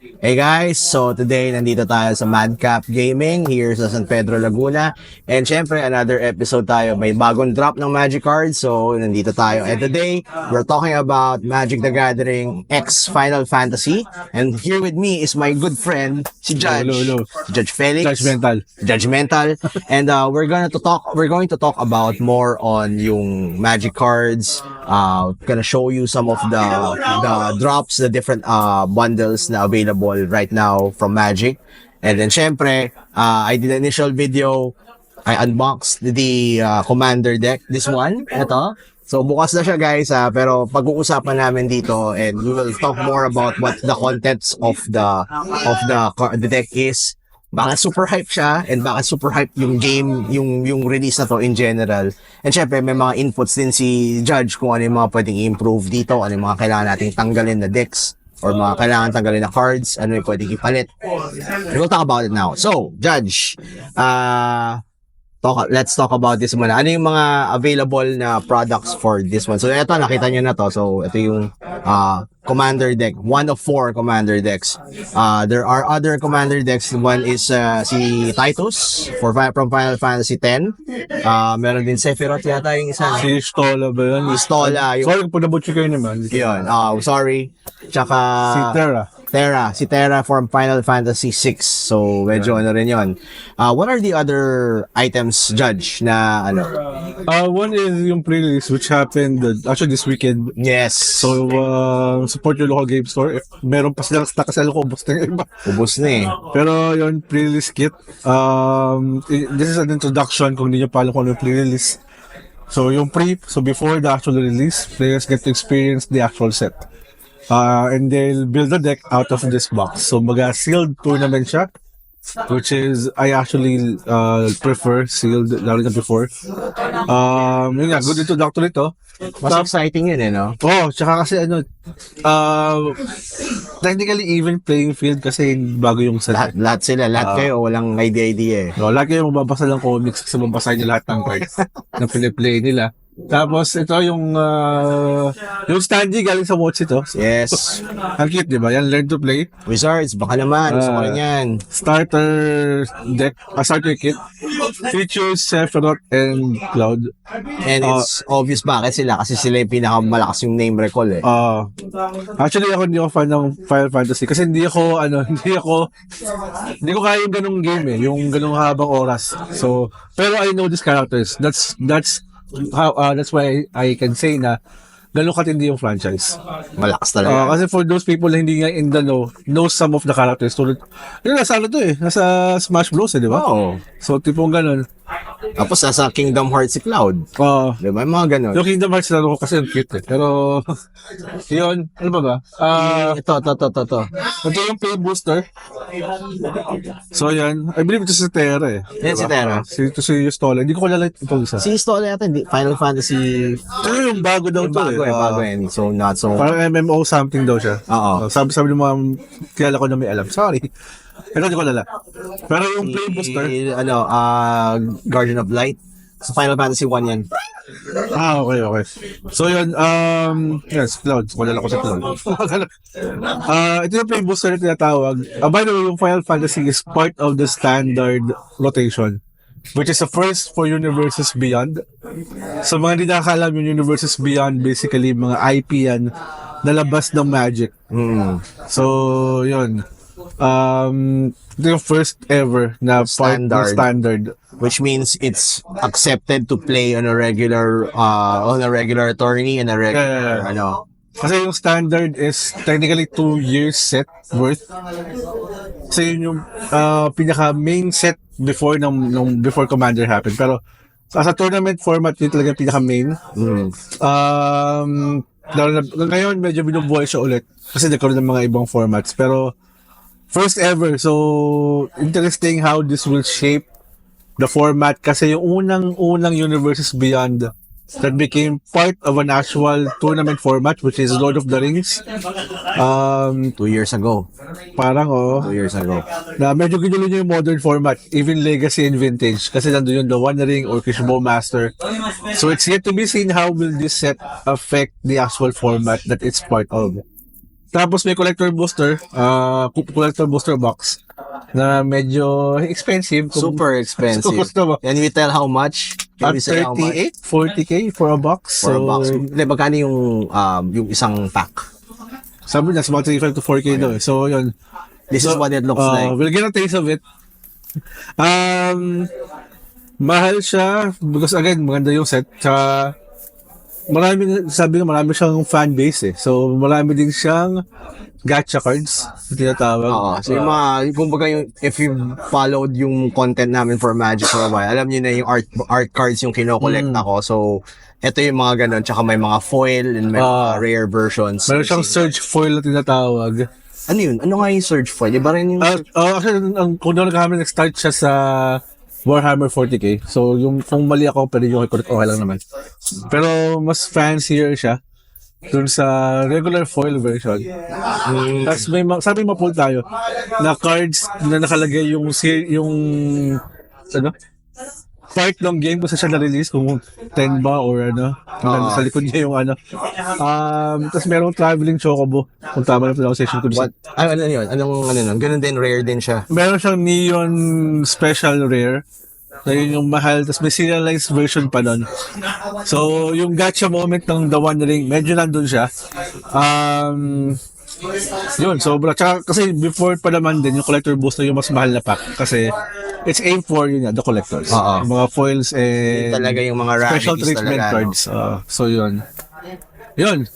Hey guys, so today nandito tayo sa Madcap Gaming here sa San Pedro, Laguna. And syempre, another episode tayo. May bagong drop ng Magic cards. So, nandito tayo. And today, we're talking about Magic the Gathering X Final Fantasy. And here with me is my good friend, si Judge. Hello. Si Judge Felix. Judgmental. And we're going to talk about more on yung Magic cards. Gonna show you some of the drops, the different bundles na available right now from Magic. And then syempre, I did an initial video. I unboxed the Commander deck. This one, ito. So bukas na siya guys, pero pag-uusapan namin dito and we will talk more about what the contents of the deck is. Bakit super hype siya and bakit super hype yung game, yung release na to in general. And syempre may mga inputs din si Judge kung ano yung mga pwedeng i-improve dito, ano yung mga kailangan nating tanggalin na decks or mga kailangan tanggalin na cards, ano yung pwedeng ipalit. We'll talk about it now. So, Judge, let's talk about this muna. Ano yung mga available na products for this one? So, ito, nakita nyo na to. So, ito yung Commander deck. One of 4 Commander decks. There are other Commander decks. One is si Titus from Final Fantasy X. Meron din Sephiroth yata yung isa. Si Stola ba yun? Stola. Sorry kung pinabutsi kayo naman. Yun. Sorry. Tsaka Si Terra from Final Fantasy VI. So, medyo ano rin yun. What are the other items, Judge, na ano? One is yung pre-release which happened actually this weekend. Yes. So, support your local game store. If meron pa silang stock kasi alam ko, ubos na yung iba. Ubus na eh. Pero yun, pre-release kit. This is an introduction kung hindi nyo pa alam kung ano yung pre-release. So, before the actual release, players get to experience the actual set. And they'll build a deck out of this box. So, sealed tournament siya, which is, I actually prefer sealed, lalo na before. Yun nga, good introductory to. Mas exciting yun eh, no? Tsaka kasi technically even playing field kasi bago yung set. Lahat kayo, walang idea eh. Lahat kayo mababasa ng comics kasi mabasa nyo lahat ng cards na piniplay nila. Tapos ito yung standee galing sa watch ito. Yes. Ang cute, di ba? Yan, learn to play. Wizards, baka naman. Gusto ko rin yan. Starter deck, starter kit. Features Sephiroth and Cloud. And it's obvious bakit sila. Kasi sila yung pinakamalakas yung name recall eh. Actually, hindi ako fan ng Final Fantasy kasi hindi ko kaya yung ganung game eh. Yung ganung habang oras. So, pero I know these characters. That's why I can say na ganun katindi yung franchise. Malakas talaga. Kasi for those people na hindi nga in the know some of the characters. Tulad, nasa nasa Smash Bros. Di ba? Oo. So, tipong ganun. Tapos nasa Kingdom Hearts si Cloud. Di ba? Mga ganun. Yung Kingdom Hearts laro ko kasi ang cute eh. Pero, yun, ano ba? Ito. Ito yung Play Booster. So, yan. I believe ito si Terra eh. Yan si Terra. Ito si Stola. Hindi ko kilala itong isa. Si Stola yata, Final Fantasy. Ito yung bago daw to eh. Bago yan. So, not so. Parang MMO something daw siya. Oo. Sabi ng mga kilala ko na may alam. Sorry. Pero hindi ko kilala. Pero yung Play Booster. Guardian of Light. Sa Final Fantasy 1 yan. Okay. So yun, yes, Cloud. Kilala ko sa Cloud. Ito yung Play Booster na tinatawag. By the way, yung Final Fantasy is part of the standard rotation, which is the first for Universes Beyond. So mga hindi nakakalam yung Universes Beyond, basically mga IP yan nalabas ng Magic. So yun. Ito yung first ever na part ng standard. Which means it's accepted to play on a regular tourney and a regular Kasi yung standard is technically 2 years set worth. Kasi yun yung pinaka main set before before Commander happened. Pero as a tournament format, yun talaga pinaka main. Ngayon medyo binubuhay siya ulit kasi nagkaroon ng mga ibang formats. Pero first ever, so interesting how this will shape the format kasi yung unang Universes Beyond that became part of an actual tournament format which is Lord of the Rings 2 years ago. Parang 2 years ago. Na medyo ginulo niya yung modern format, even Legacy and Vintage kasi nandun yung The One Ring or Fishbowl Master. So it's yet to be seen how will this set affect the actual format that it's part of. Tapos may collector booster box na medyo expensive. Super expensive. Kung gusto mo. And we tell how much? Can At we say how much? 40k for a box. For a box. Hindi, magkano yung isang pack? Sabi niya, about 35 to 4k daw. So, yun. This is what it looks like. We'll get a taste of it. Mahal siya because again, maganda yung set. Tsaka, marami siyang fan base eh. So, marami din siyang gacha cards na tinatawag. Oo. So yung mga, kumbaga yung, if you followed yung content namin for Magic for a while, alam niyo na yung art cards yung kino-collect ako. So, ito yung mga ganun. Tsaka may mga foil and may mga rare versions. Meron siyang Surge Foil na tinatawag. Ano yun? Ano nga yung Surge Foil? Iba rin yung... Actually, kung doon nagkakaroon, nag-start siya sa Warhammer 40k. So, kung mali ako, pero yung okay lang naman. Pero, mas fancier siya dun sa regular foil version. Tapos sabi mo pull tayo na cards na nakalagay yung part ng game kung saan siya na-release, kung 10 ba or sa likod niya yung tapos merong traveling chocobo, kung tama na pronunciation ko. Ano yun? Anong nun? Ganun din, rare din siya. Meron siyang neon special rare na yun yung mahal, tapos may serialized version pa nun. So, yung gacha moment ng The One Ring, medyo nandun siya. Yun, sobra. Tsaka, kasi before pa naman din, yung collector booster yung mas mahal na pack. Kasi, it's aimed for yun the collectors. Yung mga foils and talaga yung mga special rarities treatment talaga, cards. So, yun. Yun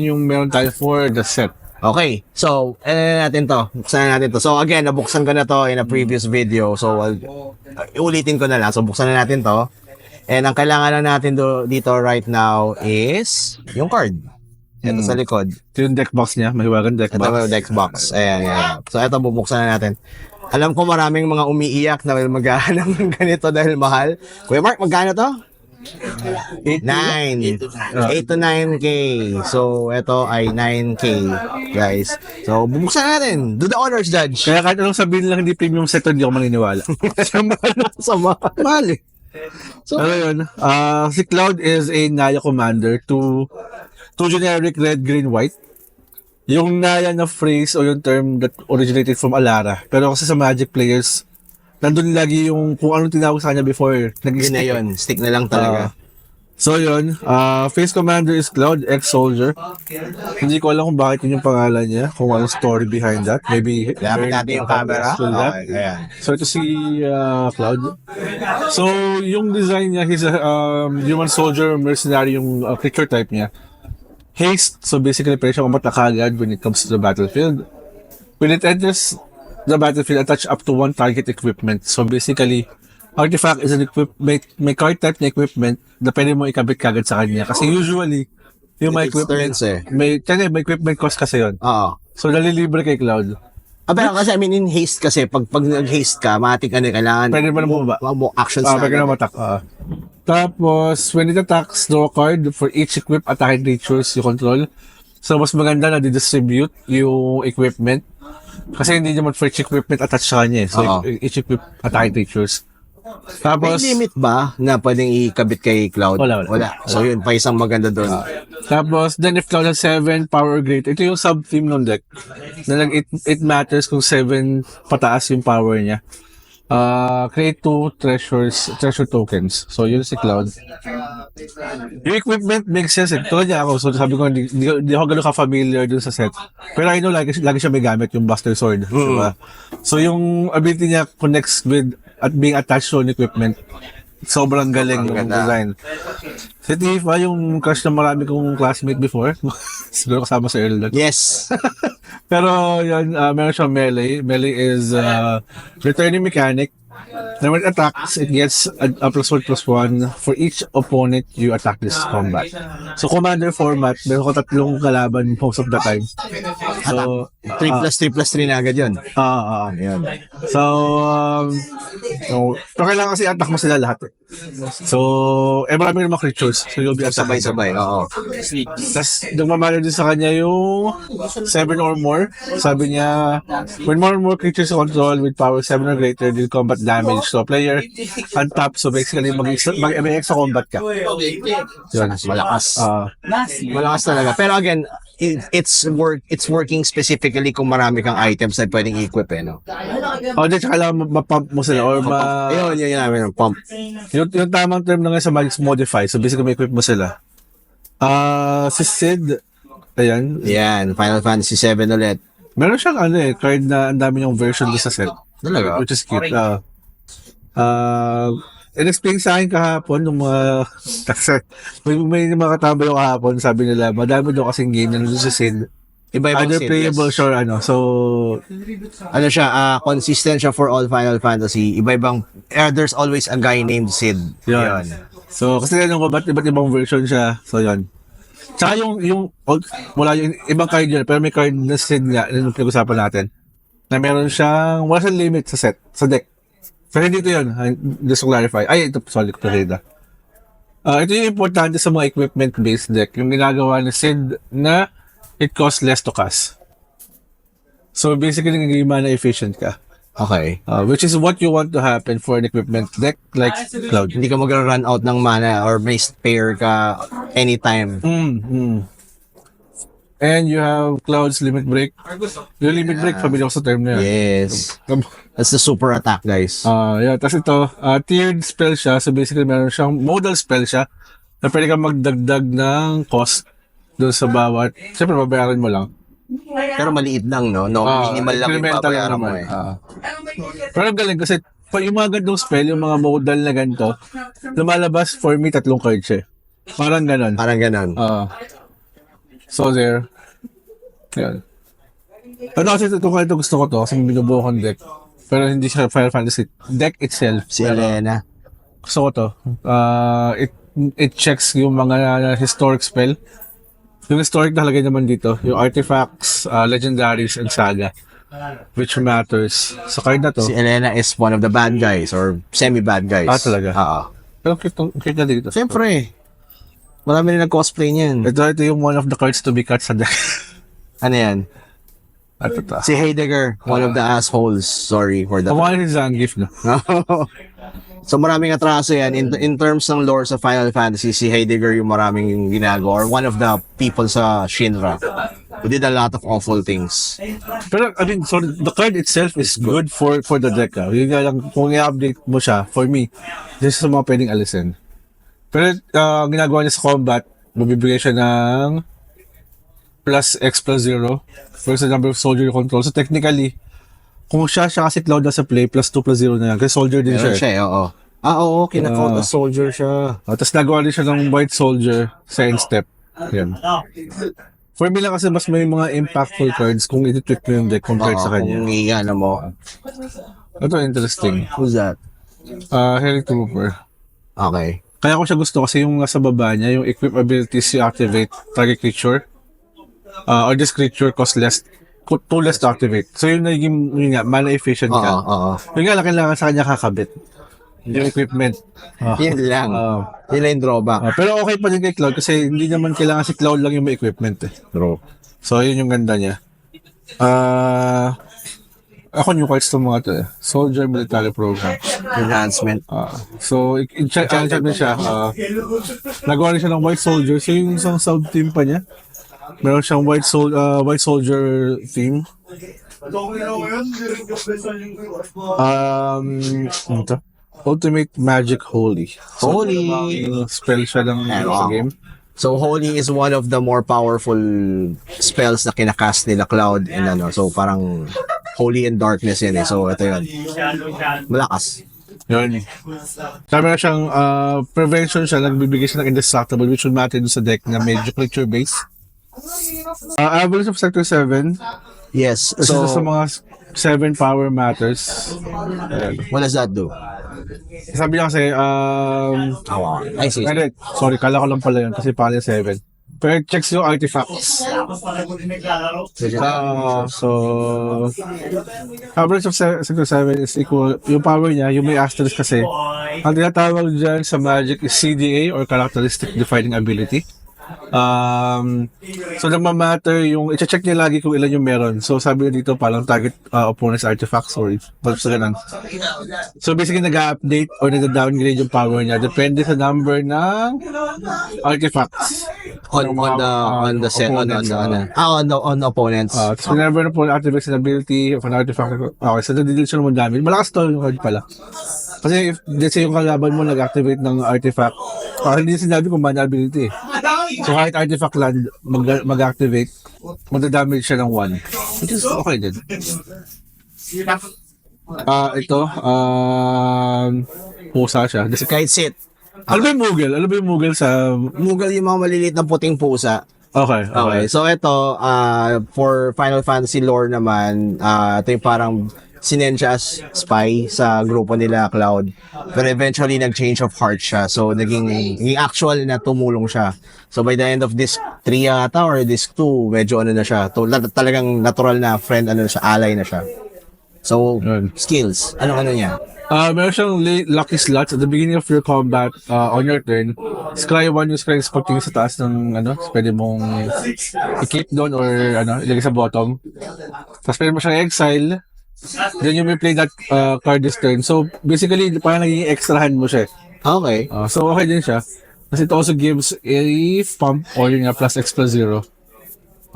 yung meron tayo for the set. Okay. So, buksan natin to. So, again, nabuksan ko na to in a previous video. So, ulitin ko na lang. So, buksan na natin to. And ang kailangan na natin dito right now is yung card. Ito sa likod. Ito yung deck box niya. Mahiwagan deck box. Ito yung deck box. Ayan. So, ito bubuksan na natin. Alam ko maraming mga umiiyak na maghahanap ng ganito dahil mahal. Kuya Mark, magkano to? 8 to 9K. So, ito ay 9K, guys. So, bubuksan natin. Do the honors, Judge. Kaya kahit anong sabihin lang hindi premium set, hindi ako maniniwala. Mahal eh. So, ano yun? Si Cloud is a Naya commander to generic red, green, white. Yung Naya na phrase o yung term that originated from Alara. Pero kasi sa Magic players, nandun lagi yung kung anong tinawag sa kanya before. Yun na yun. Stick na lang talaga. So yun, face commander is Cloud, ex-soldier. Hindi ko alam kung bakit yun yung pangalan niya, kung anong story behind that. Maybe Lapit natin yung camera. Ayan. So ito si Cloud. So yung design niya, he's a human soldier, mercenary yung creature type niya. Haste, so basically pwede siya kumata kagad when it comes to the battlefield. When it enters the battlefield, attach up to one target equipment. So basically, artifact is an equipment, may card type na equipment na pwede mo ikabit kagad sa kanya. Kasi usually, yung may equipment, may equipment cost kasi yun. So nalilibre kay Cloud. Pero kasi, I mean, in haste kasi, pag nag-haste ka, matik kailangan. Pwede mo na bumaba. Actions na. Pwede na matak. Tapos, when it attacks, draw a card for each equip attacking creatures you control. So, mas maganda na distribute yung equipment. Kasi hindi naman for each equipment attached sa kanya eh. So, each equip attacking creatures. Tapos, may limit ba na pwedeng ikabit kay Cloud? Wala. So, yun, pa isang maganda doon. Tapos, then if Cloud has 7 power or greater, ito yung sub-theme ng deck. Na it matters kung 7 pataas yung power niya. Create 2 treasure tokens. So, yun si Cloud. Yung equipment makes sense eh. Tulad niya ako, so sabi ko, hindi ako gano'n ka-familiar dun sa set. Pero I know, lagi siya may gamit, yung Buster Sword. Diba? So, yung ability niya connects with at being attached to an equipment. Sobrang galing yung design. Si Tifa, yung crush na marami kong classmate before. Siguro kasama sa Earl. Yes. Pero yun, meron siyang melee. Melee is returning mechanic. Then when it attacks, it gets a +1/+1 for each opponent you attack this combat. So commander format, meron ko 3 kalaban most of the time. So 3+3+3 na agad yun. Yun. So, pero kailangan kasi attack mo sila lahat eh. So, marami rin mga creatures. So, you'll be attacking. Sabay-sabay, oo. Tapos, nagmamana din sa kanya yung 7 or more. Sabi niya, when more and more creatures you control with power 7 or greater deal combat damage to a player on top. So, basically, mag-extra combat ka. Yun, malakas. Malakas talaga. Pero again, it's working specifically kung marami kang items na pwedeng equip eh, no? O, di, tsaka lang mapump mo sila or Yun namin, pump. yung tamang term na nga sa Magic's Modify. So, basically, may equip mo sila. Si Sid, ayan, Yan, Final Fantasy 7 ulit. meron siyang card na ang dami yung version doon sa set. Talaga? Which is cute. In-explain sa akin kahapon nung mga kasi may mga katambay yung kahapon, sabi nila, madami daw kasing game na nandun sa Sid. Iba-ibang Either Sid, playable, yes. sure, So, Ano siya, consistent siya for all Final Fantasy. Iba-ibang, there's always a guy named Sid. yun. So, kasi tanong ko, ba't iba't ibang version siya? So, yun. Tsaka wala yung ibang card yun, pero may card na Sid nga, yung pinag-usapan natin, na meron siyang, wala siyang limit sa set, sa deck. Pero hindi ito yun, just to clarify. Ay, ito, sorry, Clarida. Ito yung importante sa mga equipment-based deck, yung ginagawa ni Sid na it costs less to cast. So, basically, naging mana efficient ka. Okay. Which is what you want to happen for an equipment deck like Cloud. Hindi ka mag-run out ng mana or may spare ka anytime. And you have Cloud's Limit Break. Yung Limit Break, familiar ko sa term na yun. Yes. That's the super attack, guys. Yeah, tapos ito, tiered spell siya. So basically, meron siyang modal spell siya na pwede kang magdagdag ng cost doon sa bawat. Siyempre, babayaran mo lang. Pero maliit lang, no? No, minimal lang yung incremental lang babayaran mo naman. eh. Pero ang galing kasi pag yung mga gandong spell, yung mga modal na ganito, lumalabas for me 3 cards eh. Parang ganon. Parang ganun. So there. Yan. Ano kasi ito gusto ko to kasi binubuo kong deck. Pero hindi siya Final Fantasy. Deck itself. Si Elena. Gusto ko to. It checks yung mga historic spell. Yung historic nakalagay naman dito. Yung artifacts, legendaries, and saga. Which matters. Sa card na to. Si Elena is one of the bad guys or semi-bad guys. Talaga? Pero cute na dito. Siyempre. Marami rin nag-cosplay niyan. Ito yung one of the cards to be cut sa deck. Ano yan? Ito. Si Heidegger, one of the assholes. Sorry for that. Kumakain si Zangief, no? So maraming atraso yan. In terms ng lore sa Final Fantasy, si Heidegger yung maraming yung ginagawa or one of the people sa Shinra who did a lot of awful things. Pero, I mean, so the card itself is good for the deck. Yung nga lang, kung i-update mo siya, for me, this is mga pwedeng alisin. Pero, ginagawa niya sa combat, mabibigay siya ng plus X plus 0 versus the number of soldier you control. So, technically, kung siya kasi Cloud na sa play, plus 2 plus 0 na yan. Kasi soldier din Meron siya. siya, oo. Oo, kinakount as soldier siya. Tapos nagawa din siya ng white soldier sa end step. Yan. For me lang kasi mas may mga impactful cards kung i-tweak mo yung deck compared sa kanya. Kung ano mo. Ito interesting. Who's that? Heli Trooper. Okay. Kaya ko siya gusto kasi yung nasa baba niya, yung equip abilities you activate target creature. Or this creature costs less, 2 less to activate. So yun nga, mana efficient ka. Oo. Yung nga lang kailangan sa kanya kakabit. Yung equipment. Yun lang. Yun lang yung drawback. Pero okay pa din kay Cloud kasi hindi naman kailangan si Cloud lang yung may equipment eh. True. So yun yung ganda niya. Ako new cards to mga to eh. Soldier Military Program. Enhancement. So, i-check din siya. Nagawa rin siya ng White Soldier. So, yung isang sub-team pa niya. Meron siyang White Soldier team. Ano to? Ultimate Magic Holy. So, Holy. Spell siya ng sa game. So, Holy is one of the more powerful spells na kinakast nila Cloud and ano. So, parang Holy and Darkness yan eh. So, ito yun. Malakas. Yun. Sabi na siyang prevention siya, nagbibigay siya ng indestructible which would matter dun sa deck na medyo creature base. Average of Sector 7. Yes. So, So, sa mga 7 power matters. what does that do? Sabi niya kasi, I see. sorry, kala ko lang pala yun kasi pala 7. Pero it checks yung artifacts. So, average of Sector 7 is equal, yung power niya, yung may asterisk kasi, ang tinatawag dyan sa Magic is CDA or Characteristic Defining Ability. So nagmamatter yung i-check niya lagi kung ilan yung meron. So sabi niya dito parang target opponent's artifacts or sa ganun. So basically nag-update or nag-downgrade yung power niya depende sa number ng artifacts. On the set, on opponents. Tapos whenever na po activate sa ability of an artifact, okay, so nag-deal siya naman damage. Malakas to yung card pala. Kasi if, let's say yung kalaban mo nag-activate ng artifact, hindi sinabi kung mana ability eh. So kahit artifact land mag-activate, magda-damage siya ng 1. Which is okay din. Ito, pusa siya. Kahit sit. Ano ba yung Moogle? Ano ba yung Moogle sa... Mughal yung mga maliliit na puting pusa. Okay. Okay. So ito, for Final Fantasy lore naman, ito yung parang sinend siya as spy sa grupo nila, Cloud. Pero eventually, nag-change of heart siya. So, naging actual na tumulong siya. So, by the end of disc 3 yata or disc 2, medyo ano na siya. Talagang natural na friend, ano na siya, ally na siya. So, Yun. skills. Ano niya? Meron siyang lucky slots at the beginning of your combat on your turn. Scry 1 yung scry spot yung sa taas ng pwede mong i-keep doon or ilagay sa bottom. Tapos pwede mo siyang exile. Then you may play that card this turn. So basically parang naging extra hand mo siya. Okay. So okay din siya. Kasi it also gives a pump or yung plus X plus 0.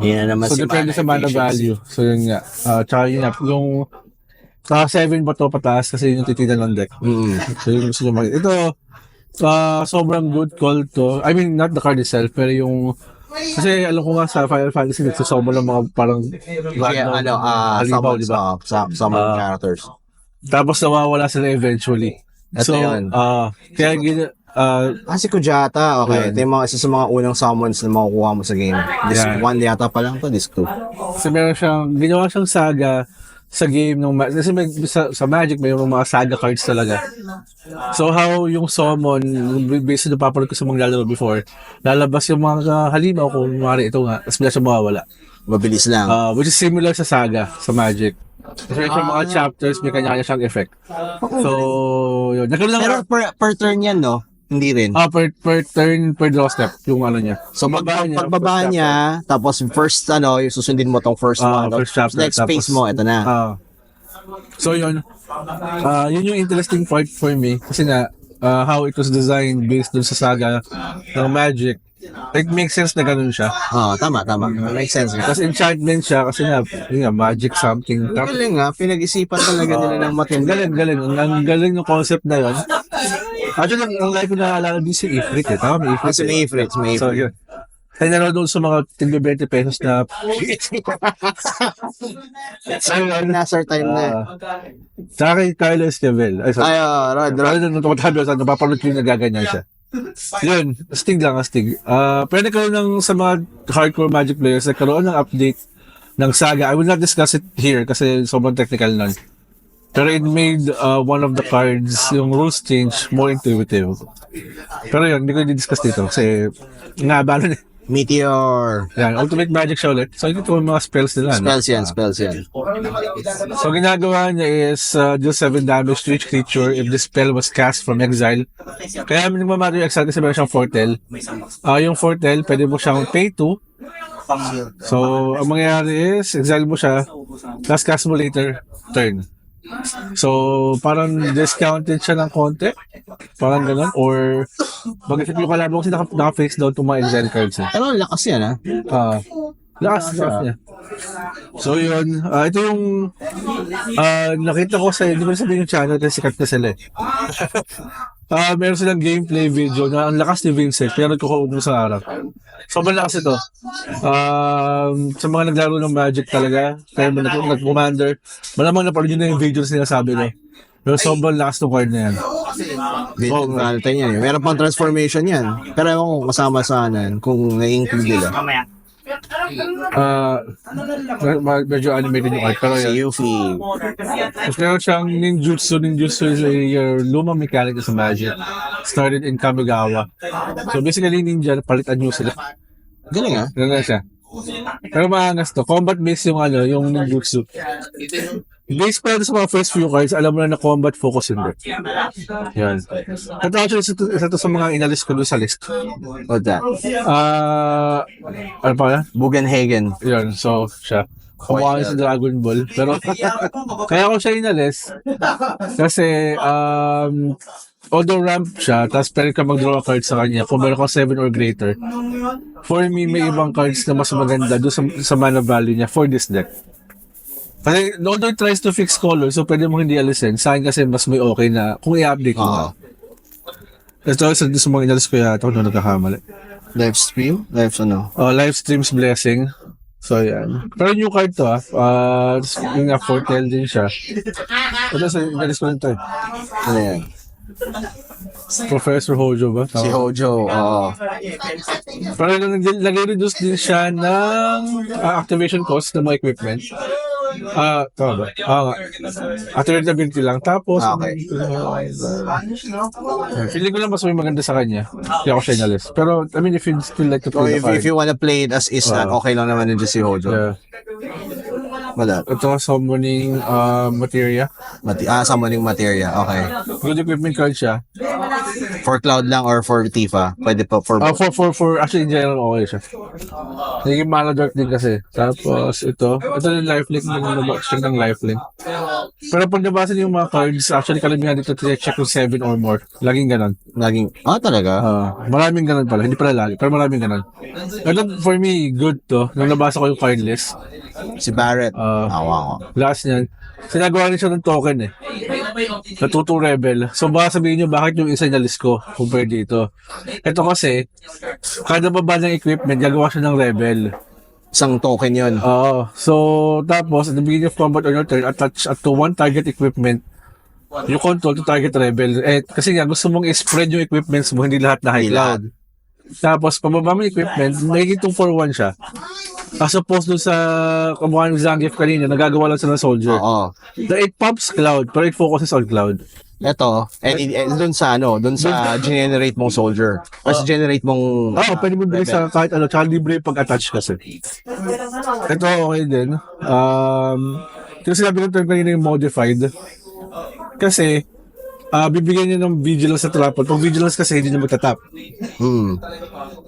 Yan na naman So depende sa mana value. So yun nga. Tsaka yun nga. Yung 7 ba to pataas kasi yun yung titinan ng deck. So yun gusto nyo ito, sobrang good call to. I mean, not the card itself, pero yung kasi alam ko nga sa Final Fantasy nagsasobo ng mga parang halimaw, di ba? Sa mga characters. Tapos nawawala sila eventually. Ito yun. Kaya si Kujata, okay. Ito yung isa sa mga unang summons na makukuha mo sa game. Disc 1 yata pa lang to, disc 2. Kasi meron ginawa siyang saga sa game ng kasi sa Magic may mga saga cards talaga. So how yung summon based on napapanood ko sa mga lalaro before, lalabas yung mga halimaw kung mari ito nga, tapos bigla siya mawawala. Mabilis lang. Which is similar sa saga sa Magic. Kasi yung mga chapters may kanya-kanya siyang effect. So yun. Pero per turn yan, no? Hindi rin. Per turn, per draw step, yung niya. So, pagbaba niya, tapos first, yung susundin mo tong first one. First chapter. Next phase mo, ito na. So, yun. Yun yung interesting part for me. Kasi nga, how it was designed based dun sa saga ng Magic. It makes sense na ganun siya. Tama. Makes sense nga. Kasi enchantment siya, kasi nga, yun nga, magic something. Galing nga, pinag-isipan talaga nila ng matindi. Galing. Ang galing ng concept na yun. Actually, ang life ko naalala din si Ifrit eh. Tama, may Ifrit. May Ifrit. So, yun. Kaya naroon doon sa mga tigbe 20 pesos na... Nasar time na. Sa akin, Carlo Esquivel. Ay, Rod. Nung tumatabi ako, napapanood ko yung nagaganyan siya. Yun, astig. Pero nagkaroon ng sa mga hardcore Magic players, nagkaroon ng update ng saga. I will not discuss it here kasi sobrang technical nun. Pero it made one of the cards, yung rules change, more intuitive. Pero yun, hindi ko i-discuss dito kasi nabalo na. Meteor. Yan, Ultimate Magic siya ulit. So, ito yung mga spells nila. Spells yan. So, ginagawa niya is deal 7 damage to each creature if the spell was cast from exile. Kaya nagmamatter yung exile kasi meron siyang Fortel. Yung Fortel, pwede mo siyang pay 2. So, ang mangyayari is, exile mo siya, tapos cast mo later, turn. So, parang discounted siya ng konti. Parang ganun. Or, mag-effect yung kalaban kasi naka-face down itong mga exile cards. Pero lakas yan, ha? Lakas niya. So, yun. Ito yung nakita ko sa, hindi ko sabihin yung channel kasi sikat na sila eh. Meron silang gameplay video na ang lakas ni Vincent. Pero nagkukuha mo sa araw. Sobrang lakas ito. Sa mga naglaro ng Magic talaga, kaya nag-commander, malamang napanood nyo na yung video na sinasabi ko. Pero sobrang lakas ng card na yan. Yan. Meron pang transformation yan. Pero ewan ko kasama sa kung na-include nila. Medyo animated yung art. Pero Si yan. Yuffie. Tapos meron siyang ninjutsu. Ninjutsu is your lumang mechanic sa Magic. Started in Kamigawa. So basically ninja, palitan nyo sila. Galing, ha? Ganun siya. Pero maangas to. Combat based yung yung ninjutsu. Based pa sa mga first few cards, alam mo na combat focus hindi. Yan. Ito actually, isa to sa mga inalis ko doon sa list. What's that? Ano pa yan? Bugenhagen. Yan, so siya. kumukha sa Dragon Ball. Pero, kaya ko siya inalis. Kasi, although ramp siya, tapos pwede ka mag-draw a card sa kanya kung meron ka 7 or greater. For me, may ibang cards na mas maganda doon sa mana value niya for this deck. Kasi, although it tries to fix color, so pwede mo hindi alisin. Sa akin kasi mas may okay na kung i-update mo. Ito, sa mga inalis ko yata kung nagkakamali. Live stream? Live ano? Live streams blessing. So, yan. Pero new card to, yung nga, foretell din siya. Ito, sa inalis ko rin to. Ano yan? Professor Hojo ba? Si Hojo, oo. Pero nag-reduce din siya ng activation cost ng mga equipment. Tama ba? Nga. Activate ability lang. Tapos, Okay. feeling ko lang mas may maganda sa kanya. Kaya ako siya inalis. Pero, I mean, if you still like to So play the if card. you wanna play it as is, okay lang naman din si Hojo. Yeah. Wala. Ito, summoning materia. Summoning materia. Okay. Good equipment card siya. For Cloud lang or for Tifa? Pwede pa for For actually, in general, okay siya. Naging mana dark din kasi. Tapos, ito yung lifelink ng lifelink. Pero pag nabasa niyo yung mga cards, actually, kalamihan dito, check yung 7 or more. Laging ganon. Talaga? Maraming ganon pala. Hindi pala lagi, pero maraming ganon. Ito, for me, good to. Nung nabasa ko yung card list. Si Barrett. Wow. Last niyan. Sinagawa rin siya ng token eh. Natuto Rebel. So baka sabihin nyo bakit yung isa inalis ko compared dito. Ito kasi, kada baba ng equipment, gagawa siya ng Rebel. Isang token yun. So, tapos, at the beginning of combat on your turn, attach to one target equipment, you control to target Rebel. Kasi nga, gusto mong i-spread yung equipments mo, hindi lahat na high cloud. Tapos, pababa mo yung equipment, magiging 2-for-1 siya. As opposed dun sa kamukha ng Zangief kanina, nagagawa lang siya ng soldier. Oo. It pops cloud, pero it focuses on cloud. Ito, dun sa generate mong soldier. Kasi generate mong... Pwede mo bigay sa kahit ano, tsaka libre pag-attach kasi. Ito, okay din. Kasi sinabi ng term kanina yung modified. Kasi, bibigyan niya ng vigilance sa trample. Pag vigilance kasi, hindi niya magtatap.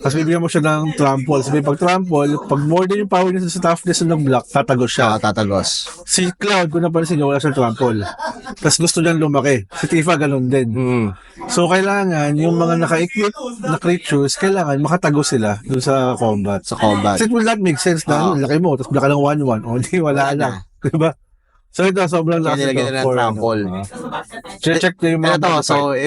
Tapos bibigyan mo siya ng trample. Sabi pag trample, pag more than yung power niya sa toughness ng block, tatagos siya. Tatagos. Si Cloud, kung napansin niyo, wala siyang trample. Tapos gusto niyang lumaki. Si Tifa, ganun din. So, kailangan, yung mga naka-equip na creatures, kailangan makatagos sila dun sa combat. Kasi it will not make sense na, laki mo, tapos bigla ka ng 1-1, o di, wala na. Diba? So, ito, sobrang lakas ito. Nilagyan na ng trample. Check na yung mga... Ito, so,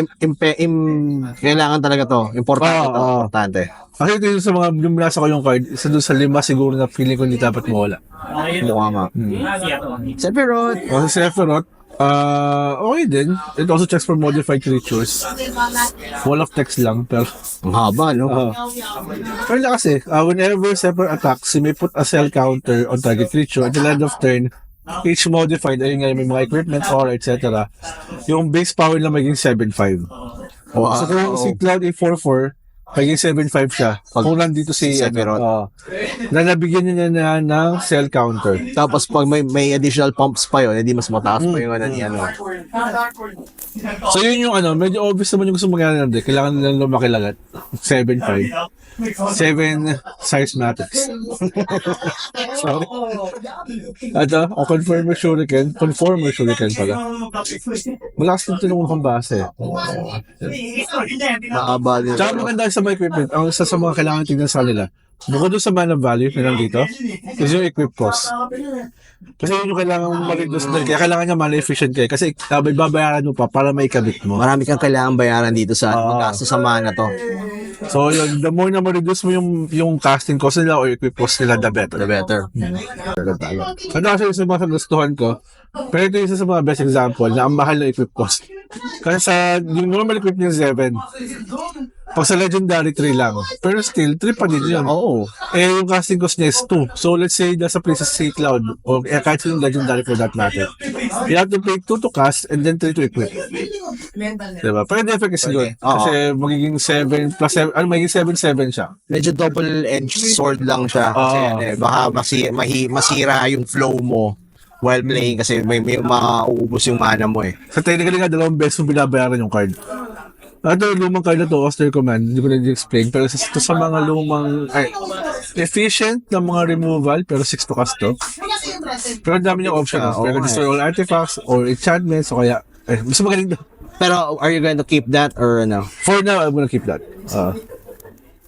kailangan talaga to. Importante. Kasi ito yung sa mga, yung binasa ko yung card, isa doon sa 5 siguro na feeling ko hindi dapat mawala. Mukha nga. Sephiroth. Sa Sephiroth, okay din. It also checks for modified creatures. Wall of text lang, pero... Ang haba, no? Pero na kasi, whenever Sephiroth attacks, he may put a cell counter on target creature at the end of turn. Each modified, ayun nga, may mga equipment, aura, etc. Yung base power na maging 7.5. So kung si Cloud A44, maging 7.5 siya. Kung nandito si Sephiroth. na nabigyan niya na ng cell counter. Tapos pag may additional pumps pa yun, hindi mas mataas pa yung ano. So yun yung medyo obvious naman yung gusto mangyari ng deck. Kailangan nilang lumaki lang at 7.5. 7 size matrix. Sorry. Ito, Conformer Shuriken pala. Malakas din tinungan kong base. Mahaba din. Tsaka maganda sa mga equipment, ang isa sa mga kailangan tingnan sa kanila, bukod doon sa mana value na nandito, is yung equip cost. Kasi yun yung kailangan ma-reduce doon. Kaya kailangan niya mana efficient kayo. Kasi babayaran mo pa para may kabit mo. Marami kang kailangan bayaran dito sa magkasta sa mana to. So yun, the more na ma-reduce mo yung casting cost nila o equip cost nila, the better. The better. Ano kasi yung sa mga nagustuhan ko, pero ito yung isa sa mga best example na ang mahal na equip cost. Kasi sa yung normal equip niya 7, pag sa legendary 3 lang. Pero still, 3 pa din yun. Oo. Yung casting cost niya is 2. So let's say nasa Princess Sea Cloud o kahit yung legendary for that matter. You have to pay 2 to cast and then 3 to equip. Diba? Pero the effect is good. Kasi magiging 7 plus 7, magiging 7-7 siya. Medyo double-edged sword lang siya. Kasi baka masira yung flow mo while playing kasi may mauubos yung mana mo eh. So technically nga, 2 beses mo binabayaran yung card. Ito, lumang card na to, Auster Command, hindi ko na i-explain, pero ito sa mga lumang, efficient na mga removal, pero 6 to cast to. Pero ang dami niyang options. Pwede destroy all artifacts or enchantments o kaya, mas magaling doon. Pero, are you going to keep that or ano? For now, I'm gonna keep that.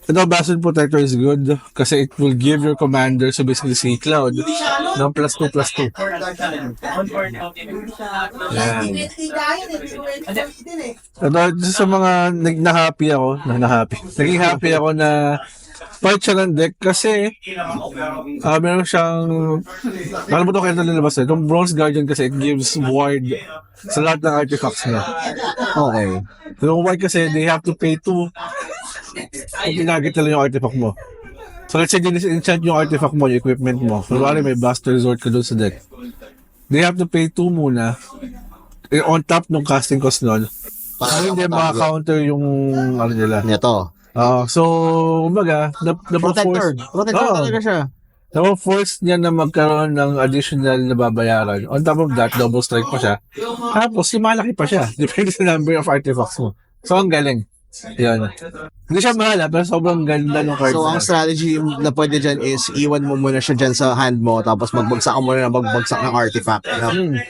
Ito, Bastion Protector is good kasi it will give your commander, so basically si Cloud, ng +2/+2. Yan. Ito, sa mga na-happy ako, naging happy ako na part siya ng deck kasi meron siyang, alam mo ito kaya nalilabas itong Bronze Guardian kasi it gives ward sa lahat ng artifacts niya. Okay. Yung ward kasi they have to pay 2 kung ginagit nila yung artifact mo. So let's say din-enchant yung artifact mo, yung equipment mo. Kunwari may Blaster Resort ka doon sa deck. They have to pay 2 muna on top ng casting cost nun. Para hindi maka-counter yung ano nila. Ito. So, kumbaga, Protector. Protector talaga siya. Force niya na magkaroon ng additional na babayaran. On top of that, double strike pa siya. Tapos, lumalaki pa siya. Depende sa number of artifacts mo. So, ang galing. Yan. Hindi siya mahal pero sobrang ganda ng card. So, ang strategy na pwede dyan is iwan mo muna siya dyan sa hand mo tapos magbagsak ka muna na magbagsak ng artifact. Itong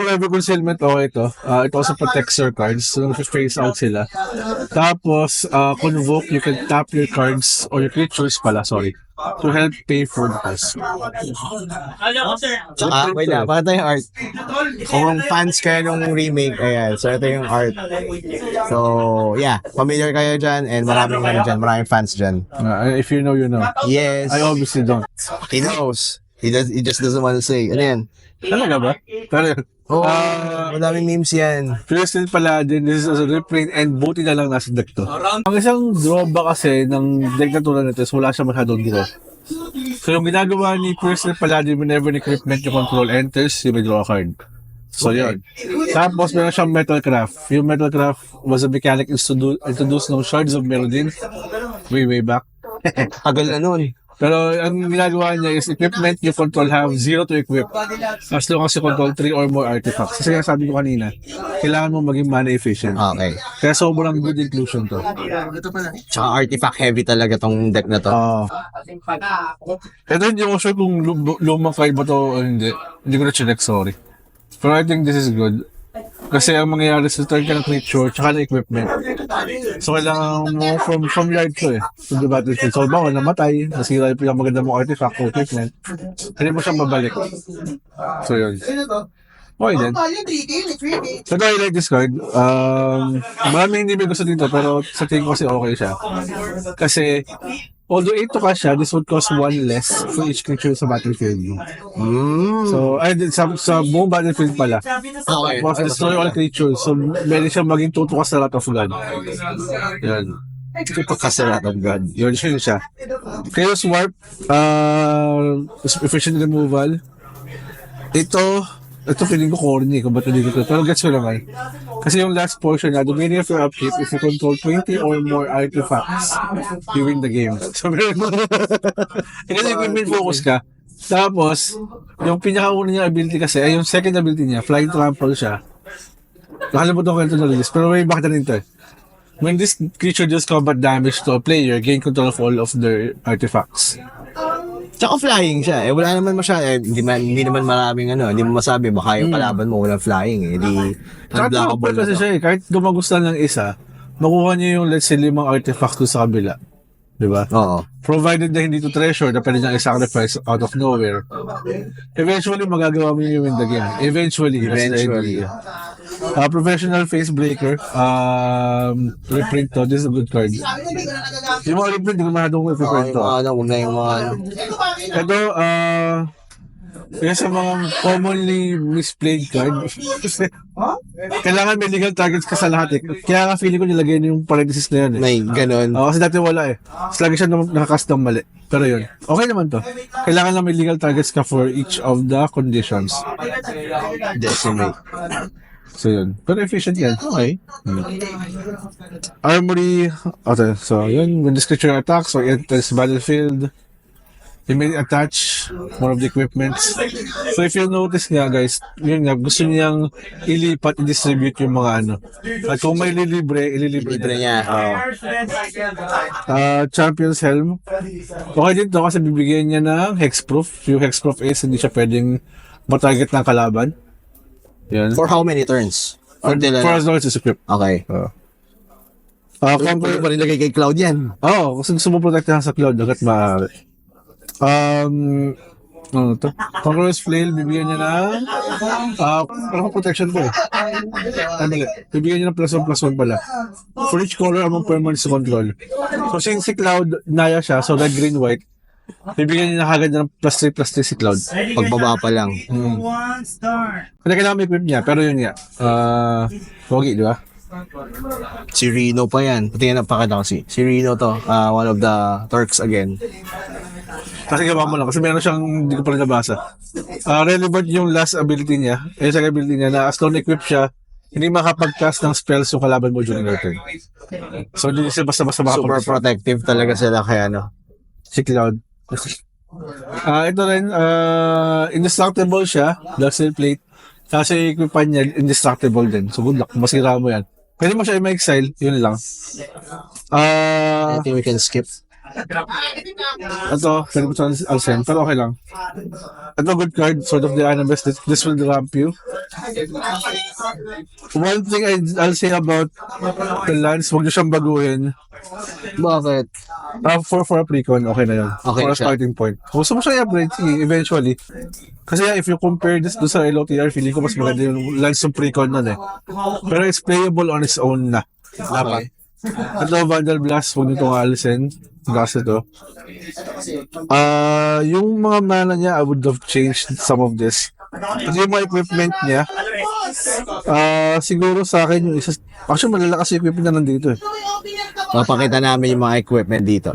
Ever Concealment, okay ito. Ito also protects your cards. So, nag-face out sila. Tapos, Convoke, you can tap your cards or your creatures pala, sorry, to help pay for the cost. Wait na, pakita yung art. Kung fans kayo nung remake, ayan. So, ito yung art. So, yeah. Familiar kayo dyan and maraming fans dyan. If you know, you know. Yes. I obviously don't. He knows. He just doesn't want to say. Ano yan? Talaga ba? Pero, Madaming memes yan. First pala din, this is a reprint and buti na lang nasa deck to. Ang isang drawback kasi ng deck na tulad nito is wala siya masyadong draw. So yung ginagawa ni First Paladin whenever an equipment yung control enters, you may draw a card. So yun. Tapos meron siyang Metalcraft. Yung Metalcraft was a mechanic introduced ng Shards of Mirrodin way back. Tagal na nun. Pero ang ginagawa niya is equipment you control have 0 to equip as long as you control 3 or more artifacts. Kasi sabi ko kanina, kailangan mo maging mana efficient. Okay. Kaya sobrang good inclusion to. Tsaka artifact heavy talaga tong deck na to. Ito hindi ko sure kung lumang card ba to o hindi. Hindi ko na check, sorry. Pero I think this is good. Kasi ang mangyayari sa turn ka ng creature tsaka ng equipment. So kailangan mo from yard to to the battlefield. So bawal namatay, nasira yung pinakamaganda mong artifact o equipment. Hindi mo siyang babalik. So yun. Okay din. So I like this card. Maraming hindi may gusto dito pero sa tingin ko kasi okay siya. Kasi although 8 to ka siya, this would cost 1 less for each creature sa battlefield. So, sa buong battlefield pala. Okay. Tapos destroy all creatures. So, meron siyang maging 2 to ka sa lot of god. Yan. Kasarat of God. Yun siya. Chaos Warp, efficient removal. Ito feeling ko corny kung ba't hindi ko. Pero gets ko naman. Kasi yung last portion na, the beginning of your upkeep, if you control 20 or more artifacts, you win the game. So, kasi yung main focus ka. Tapos, yung pinakauna niya ability kasi, ay yung second ability niya, Flying Trample siya. Nakalimutan ko ito na release, pero may back na rin ito. When this creature deals combat damage to a player, gain control of all of their artifacts. Tsaka flying siya. Wala naman hindi naman maraming hindi mo masabi, baka yung kalaban mo walang flying. Kahit unblockable kasi siya kahit gumagustuhan ng isa, makuha niya yung let's say 5 artifacts ko sa kabila. Diba? Oo. Provided na hindi to treasure na pwede niyang i-sacrifice out of nowhere. Eventually, magagawa mo yung win the game. Eventually. Professional Face Breaker. Reprint to. This is a good card. Yung mga reprint, hindi ko masyadong reprint to. Huwag na yung mga Ito, sa mga commonly misplayed card, kailangan may legal targets ka sa lahat Kaya nga feeling ko nilagay yung parenthesis na yun may ganun. Kasi dati wala Mas lagi siya nakakast ng mali. Pero yun, okay naman to. Kailangan lang may legal targets ka for each of the conditions. Decimate. So yun. Pero efficient yan. Okay. Armory. Okay, so yun. When this creature attacks or enters battlefield, He may attach more of the equipments. So if you notice nga guys, yun nga, gusto niyang ilipat, i-distribute yung mga ano. At kung may ililibre Libre niya. Champion's Helm. Okay din to kasi bibigyan niya ng hexproof. Yung hexproof is hindi siya pwedeng matarget ng kalaban. Yan. For how many turns? Until, For as long as it's equipped. okay. Pwede pa rin lagay kay Cloud yan. Kasi gusto mo protektahan sa cloud hanggat maaari. Ano to? Conqueror's Flail, bibigyan niya ng parang protection po eh. Bibigyan niya ng +1/+1 pala. For each color among permanents to control. So since si Cloud, naya siya, so red, green, white, bibigyan niya na kagad ng +3/+3 si Cloud. Pagbaba pa lang. Kaya kailangan may equip niya, pero yun nga. Pogi, di ba? Si Reno pa yan. Pati yan napakita ko si Reno to. One of the Turks again. Kasi gawa mo lang, kasi meron siyang, hindi ko pa rin nabasa. Relevant yung last ability niya, second ability niya, na as long equip siya, hindi makapag-cast ng spells yung kalaban mo during your turn. So, hindi siya basta-basta Super protective talaga sila kaya ano. Si Cloud. Ito rin, indestructible siya, Dark Steel Plate. Kasi equipan niya, indestructible din. So, good luck, masira mo yan. Pwede mo siya i-exile, yun lang. I think we can skip. Ito, pwede mo siya alsen, pero okay lang. Ito, good card, Sword of the Anubis. This will ramp you. One thing I'll say about the lands, huwag niyo siyang baguhin. Bakit? For a precon, okay na yun. Okay for a siya. starting point. Kung gusto mo siya i-upgrade, sige, eventually. Kasi if you compare this do sa LOTR, feeling ko mas maganda yung lands ng precon nun eh. Pero it's playable on its own na. Dapat. Ito, Vandal Blast, huwag niyo itong alisin. Gas ito. Yung mga mana niya, I would have changed some of this. Kasi yung mga equipment niya, siguro sa akin yung isa, actually malalakas yung equipment na nandito eh. Papakita namin yung mga equipment dito.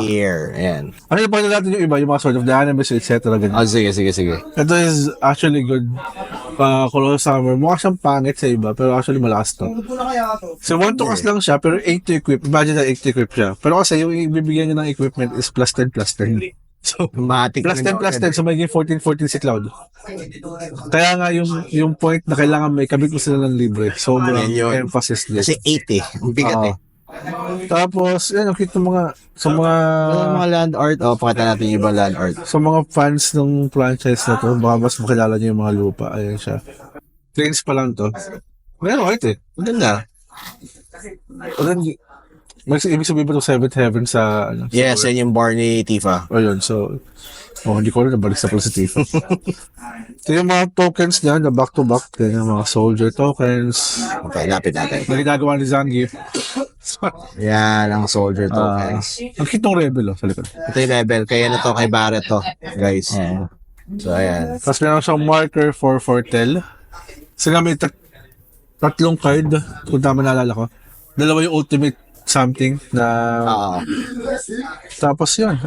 Here. Ayan. Ano yung pala natin yung iba, yung mga Sword of the Anubis, etc. Ganyan. Sige. Ito is actually good. Colossus Summer. Mukha siyang pangit sa iba, pero actually malakas to. So, 1 to cast lang siya, pero 8 to equip. Imagine na 8 to equip siya. Pero kasi yung ibibigyan niya ng equipment is +10. So, Matic +10, so magiging 14 si Cloud. Kaya nga yung point na kailangan may kabit mo sila ng libre. Sobrang Yan yun. emphasis din. Kasi 8 eh. Ang bigat eh. Tapos, yan, ang cute ng mga, sa mga, Mga land art. Pakita natin yung ibang land art. sa mga fans ng franchise na to, baka mas makilala niyo yung mga lupa. Ayan siya. Trains pa lang to. Meron kahit eh. Maganda. Ibig sabihin ba itong Seventh Heaven sa, ano? Yes, yan yung bar ni Tifa. Ayun, so, hindi ko rin nabalik sa pala si Tifa. Ito yung mga tokens niya na back-to-back. Yan yung mga soldier tokens. Okay, lapit natin. Na ginagawa ni Zangief. Yan ang soldier tokens. Ang cute ng rebel, sa likod. Ito yung level. Kaya na to kay Barret to, guys. So, ayan. Tapos meron siyang marker for Fortel. So nga may tatlong card, kung tama naalala ko. Dalawa yung ultimate something na tapos yun.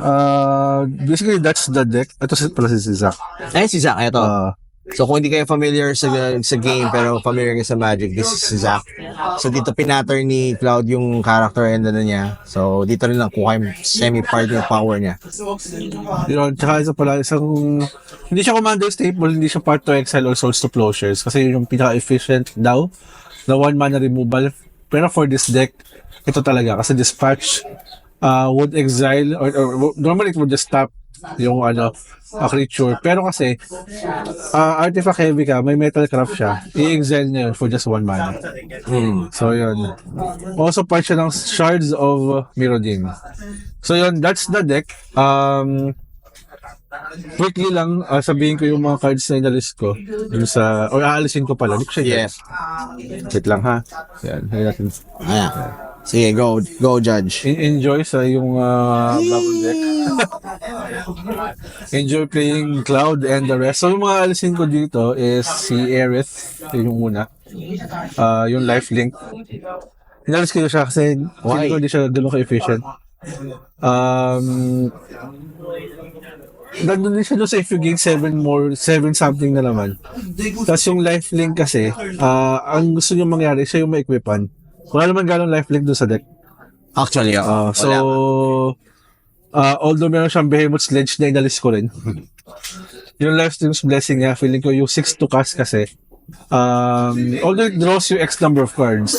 Basically, that's the deck. Ito pala si Zack. Ayun si Zack. Ito. So, kung hindi kayo familiar sa game, pero familiar kayo sa Magic, this is si Zack. So, dito pinattern ni Cloud yung character and ano niya. So, dito rin lang kuha yung semi-part yung power niya. Yun, tsaka isa pala, hindi siya commander staple, hindi siya part to exile or souls to plowshares. Kasi yun yung pinaka-efficient daw na 1 mana removal. Pero for this deck, ito talaga. Kasi dispatch would exile, or normally it would just tap yung a creature. Pero kasi, artifact heavy ka, may metal craft siya, i-exile niya yun for just 1 mana. So yun. Also part siya ng Shards of Mirrodin. So yun, that's the deck. Quickly lang, sabihin ko yung mga cards na inalist ko. Yung or aalisin ko pala. Hindi ko siya. Yes. Wait lang ha. Yan. Natin. Ayan. Sige, go judge. Enjoy sa yung bagong deck. Enjoy playing Cloud and the rest. So yung mga alisin ko dito is si Aerith, yung una. Yung lifelink. Inalis ko siya kasi feeling ko hindi siya gano'n ka-efficient. Nandun din siya doon sa if you gain 7 something na naman. Tapos yung lifelink kasi, ang gusto niyo mangyari, siya yung ma-equipan. Wala naman gano'ng lifelink doon sa deck. Actually, So, Although meron siyang Behemoth Sledge na inalis ko rin. Yung Lifestream's Blessing niya, feeling ko yung 6 to cast kasi. Although it draws you X number of cards,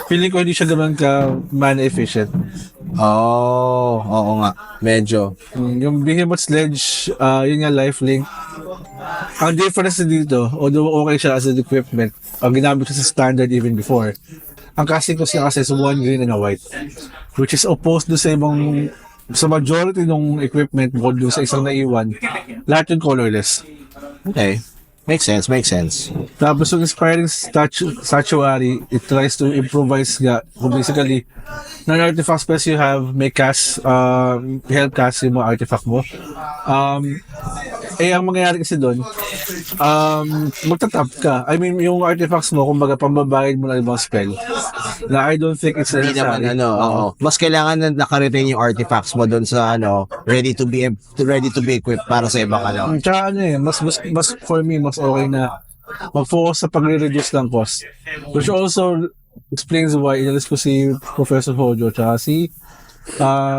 feeling ko hindi siya naman ka mana efficient. Oo nga. Medyo. Yung Behemoth Sledge, yun nga lifelink. Ang difference dito, although okay siya as an equipment, ang ginamit siya sa standard even before, ang casting cost niya kasi is 1 green and a white, which is opposed do sa ibang, sa majority ng equipment mo doon sa isang naiwan, lahat yung colorless. Okay. Makes sense. Tapos yung Inspiring Statuary, it tries to improvise nga, kung basically, non-artifact spells you have, may cast, help cast yung mga artifact mo. Ang mangyayari kasi doon, magtatap ka. I mean, yung artifacts mo, kumbaga, pambabayad mo na ibang spell. Na I don't think it's Hindi necessary. naman oo. Mas kailangan na naka-retain yung artifacts mo doon sa ready to be equipped para sa ibang Tsaka mas for me, mas okay na mag-focus sa pagre-reduce ng cost. Which also explains why inalis ko si Professor Hojo tsaka si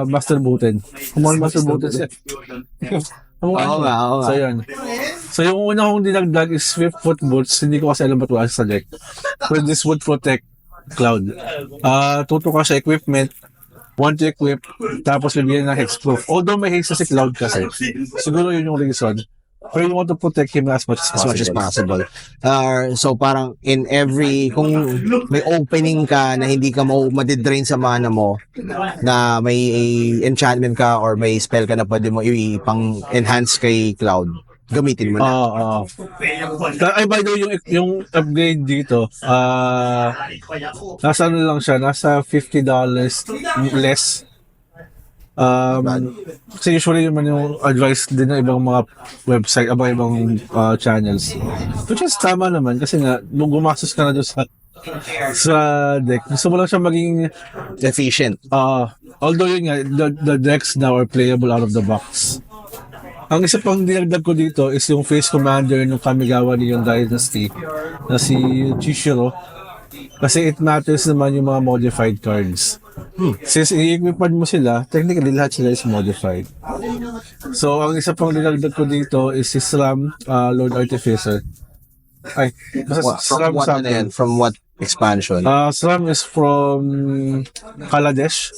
Master Buten. Kumang Master Buten siya. Oo nga. So yun. So yung una kong dinagdag is Swiftfoot Boots. Hindi ko kasi alam ba't wala sa deck. But this would protect Cloud. Tuto ka sa equipment, want to equip, tapos bibigyan ng hexproof. Although may haste si Cloud kasi, siguro yun yung reason. Pero you want to protect him as much as possible. So parang in every, kung may opening ka na hindi ka madidrain sa mana mo, na may enchantment ka or may spell ka na pwede mo ipang-enhance kay Cloud, gamitin mo na. Ay, by the way, yung upgrade dito, nasa ano lang siya, nasa $50 less. Kasi usually naman yung advice din ng ibang mga website, ibang channels. Which is tama naman kasi nga, nung gumastos ka na doon sa deck, gusto mo lang siya maging efficient. Although yun nga, the decks now are playable out of the box. Ang isa pang dinagdag ko dito is yung face commander ng Kamigawa ni yung Dynasty na si Chishiro. Kasi it matters naman yung mga modified cards. Since i-equipan mo sila, technically lahat sila is modified. So, ang isa pang dinagdag ko dito is si Sram, Lord Artificer. Ay, From what expansion? Sram is from Kaladesh.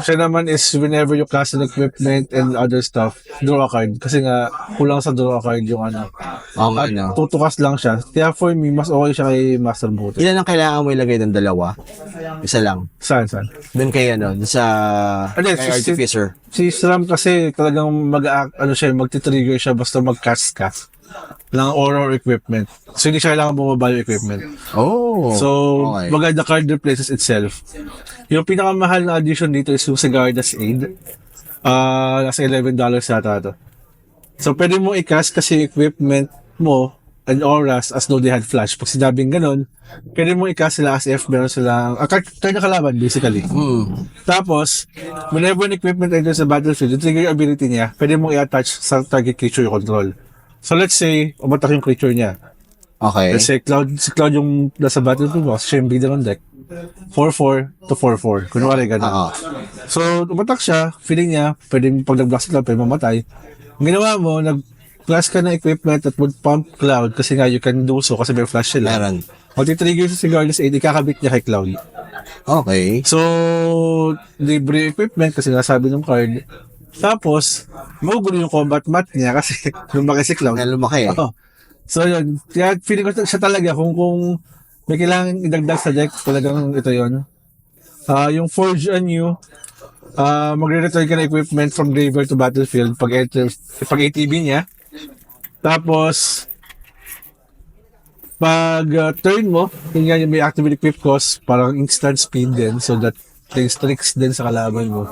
Siya naman is whenever you cast an equipment and other stuff, draw a card. Kasi nga, kulang sa draw a card yung tutukas lang siya. Kaya for me, mas okay siya kay Master Booten. Ilan ang kailangan mo ilagay ng dalawa? Isa lang. Saan? Doon kay doon sa kay Artificer. Si Sram kasi talagang magti-trigger siya basta mag-cast ka ng aura or equipment. So, hindi siya kailangan bumaba yung equipment. So, okay. The card replaces itself. Yung pinakamahal na addition dito is yung Sigarda's Aid. Nasa $11 yata ito. So, pwede mo i-cast kasi equipment mo and auras as though they had flash. Pag sinabing ganun, pwede mo i-cast sila as if meron silang card na kalaban, basically. Tapos, whenever an equipment enters the battlefield, yung trigger ability niya, pwede mo i-attach sa target creature you control. So, let's say, umatak yung creature niya. Okay. Let's say, si Cloud yung nasa battlefield mo, siya yung bida ng deck. 4-4 to 4-4. Kunwari, gano'n. So, umatak siya, feeling niya, pwedeng pag nag-block si Cloud, pwede mamatay. Ang ginawa mo, nag-flash ka ng equipment at would pump Cloud kasi nga you can do so kasi may flash sila. Meron. Mag-trigger si Sigarda's Aid, ikakabit niya kay Cloud. Okay. So, libre equipment kasi nasabi ng card. Tapos, magugulo yung combat mat niya kasi lumaki si Cloud. Lumaki So, yun. Kaya feeling ko siya talaga kung may kailangan idagdag sa deck, talagang ito yun. Yung Forge Anew, magre-return ka na equipment from graveyard to battlefield pag ATB niya. Tapos, pag turn mo, yun nga may activate equip cost, parang instant speed din, so that things tricks din sa kalaban mo.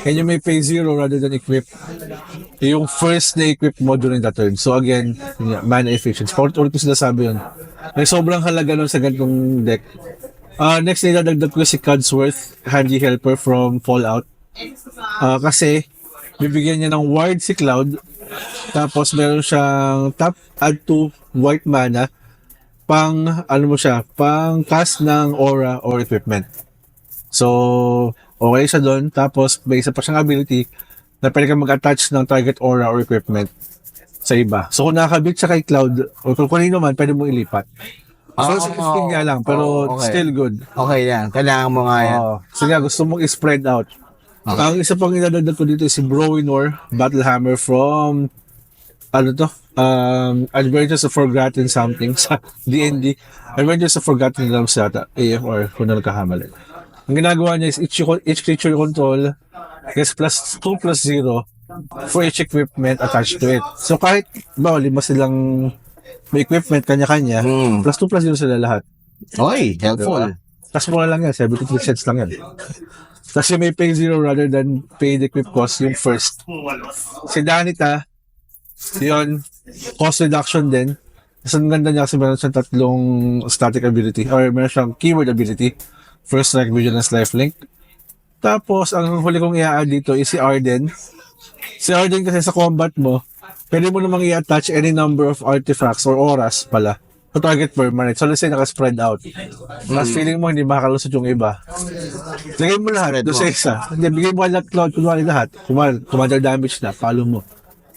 Kaya may pay 0 rather than equip yung first na equip mo during that turn. So again, mana efficiency. Ulit ko sinasabi yun. May sobrang halaga nun sa ganitong deck. Next na idadagdag ko si Codsworth, handy helper from Fallout. Kasi bibigyan niya ng ward si Cloud, tapos meron siyang tap, add to white mana, pang cast ng aura or equipment. So, okay siya doon. Tapos, may isa pa siyang ability na pwede kang mag-attach ng target aura or equipment sa iba. So kung nakakabit siya kay Cloud, o kung kanino man, pwede mo ilipat. So, 15 nga lang, pero okay. still good. Okay yan. Kailangan mo nga yan. So nga, gusto mong i-spread out. Ang isa pang inadagdag ko dito is si Browinor Battlehammer from Adventures of Forgotten something sa D&D. Adventures of Forgotten Realms yata, AFR, kung nagkakamali. Ang ginagawa niya is each creature you control gets plus 2 plus 0 for each equipment attached to it. So kahit lima silang may equipment kanya-kanya, plus 2 plus 0 sila lahat. Okay, helpful. Tapos mura lang yan, 73 cents lang yan. Tapos yung may pay 0 rather than paid equip cost, yung first. Si Danita, yun, cost reduction din. Tapos ang ganda niya kasi meron siyang 3 static ability, or meron siyang keyword ability. First strike, vigilance, lifelink. Tapos, ang huli kong i-add dito is si Arden. Si Arden kasi sa combat mo, pwede mo namang i-attach any number of artifacts or auras pala to target permanent. So, let's say naka-spread out. Mas feeling mo hindi makakalusot yung iba. Lagay mo lahat doon sa isa. Hindi, bigay mo lahat, Cloud, kunwari lahat. Commander damage na, follow mo.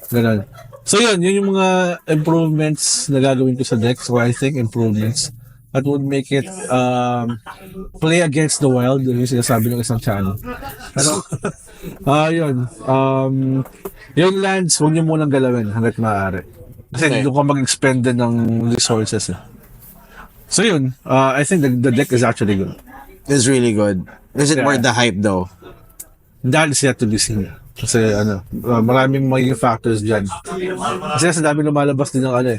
Ganun. So, yun yung mga improvements na gagawin ko sa deck. So, I think improvements that would make it play against the wild, yung sinasabi ng isang channel. Pero, yun. Yung lands, huwag nyo munang galawin hanggat maaari. Kasi doon ka mag-expend din ng resources. So yun, I think the deck is actually good. It's really good. Is it worth the hype though? That is yet to be seen. Kasi maraming magiging factors dyan. Kasi sa dami lumalabas din ng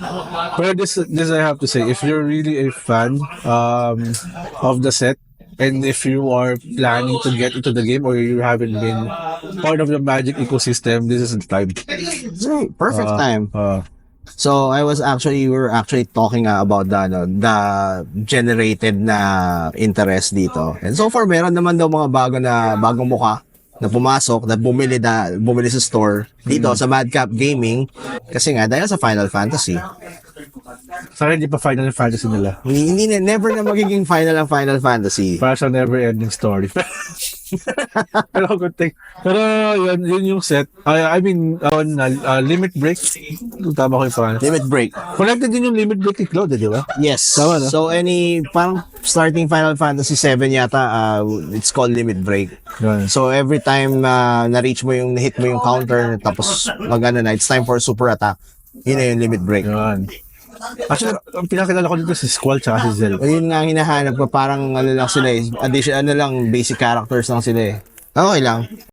Pero this I have to say, if you're really a fan of the set, and if you are planning to get into the game or you haven't been part of the Magic ecosystem, this is the time. Right, perfect time. So we were actually talking about the generated na interest dito. And so far meron naman daw mga bagong mukha na pumasok, na bumili sa store dito sa Madcap Gaming kasi nga dahil sa Final Fantasy. Sana hindi pa Final Fantasy nila. Never na magiging final ang Final Fantasy. Para sa never-ending story. Pero good thing. Pero yun yung set. I mean, Limit Break. Tama ko yung pangalan. Limit Break. Connected din yung Limit Break ni Cloud, di ba? Yes. Tama na. So parang starting Final Fantasy 7 yata, it's called Limit Break. Yan. So every time na-reach mo hit mo yung counter, tapos it's time for super attack. Yun na yung Limit Break. Yan. Actually, ang pinakilala ko dito si Squall tsaka si Zell. Yun nga ang hinahanap ko, parang lang sila basic characters lang sila Okay lang.